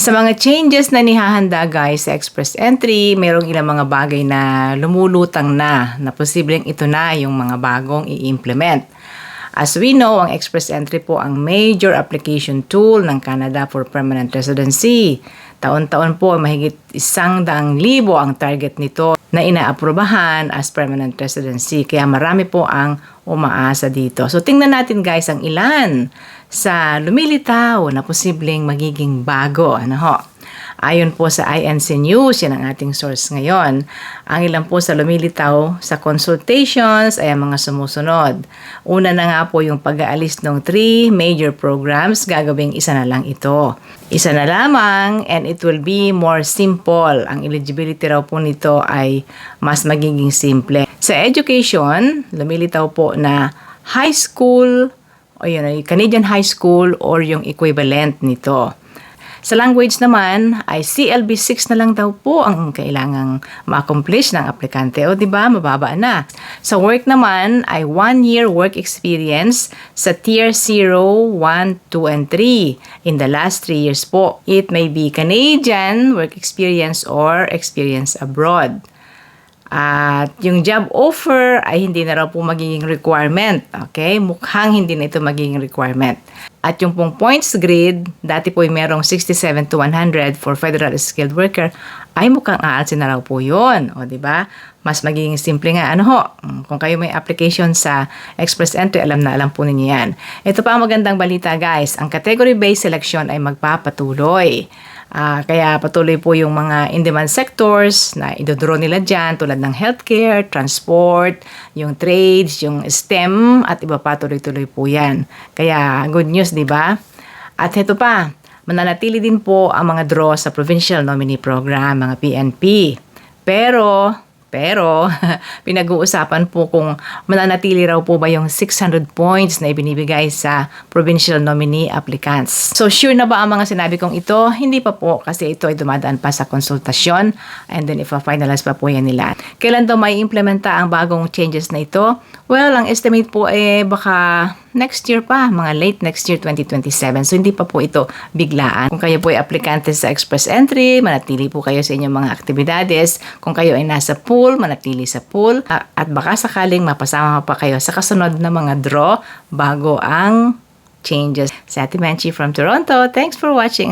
Sa mga changes na nihahanda guys sa Express Entry, mayroong ilang mga bagay na lumulutang na posibleng ito na yung mga bagong i-implement. As we know, ang Express Entry po ang major application tool ng Canada for permanent residency. Taon-taon po mahigit 100,000 ang target nito na inaaprubahan as permanent residency. Kaya marami po ang umaasa dito. So tingnan natin guys ang ilan sa lumilitaw na posibleng magiging bago. Ayon po sa INC News, yan ang ating source ngayon. Ang ilan po sa lumilitaw sa consultations ay ang mga sumusunod. Una na nga po yung pag-aalis ng 3 major programs, gagawing isa na lang ito. Isa na lamang and it will be more simple. Ang eligibility raw po nito ay mas magiging simple. Sa education, lumilitaw po na high school o yun, Canadian high school or yung equivalent nito. Sa language naman ay CLB6 na lang daw po ang kailangang ma-accomplish ng aplikante. O diba, mababa na. Sa work naman ay 1-year work experience sa Tier 0, 1, 2, and 3 in the last 3 years po. It may be Canadian work experience or experience abroad. At yung job offer ay hindi na raw po magiging requirement. Okay? Mukhang hindi na ito magiging requirement. At yung pong points grid, dati po ay merong 67 to 100 for federal skilled worker, ay mukhang aalsin na raw po yun. O, diba? Mas magiging simple nga. Kung kayo may application sa Express Entry, alam na alam po ninyo yan. Ito pa ang magandang balita guys. Ang category-based selection ay magpapatuloy. Kaya patuloy po yung mga in-demand sectors na idodraw nila dyan tulad ng healthcare, transport, yung trades, yung STEM at iba pa tuloy-tuloy po yan. Kaya good news, di ba? At ito pa, mananatili din po ang mga draw sa Provincial Nominee Program, mga PNP. Pero pinag-uusapan po kung mananatili raw po ba yung 600 points na ibinibigay sa provincial nominee applicants. So sure na ba ang mga sinabi kong ito? Hindi pa po kasi ito ay dumadaan pa sa konsultasyon and then ipa-finalize pa po yan nila. Kailan daw may implementa ang bagong changes na ito? Well, ang estimate po baka next year pa, mga late next year 2027. So hindi pa po ito biglaan. Kung kayo po ay aplikante sa Express Entry, manatili po kayo sa inyong mga aktibidades. Kung kayo ay nasa pool, manatili sa pool. At baka sakaling mapasama pa kayo sa kasunod na mga draw bago ang changes. Sa Ate Menchi from Toronto. Thanks for watching.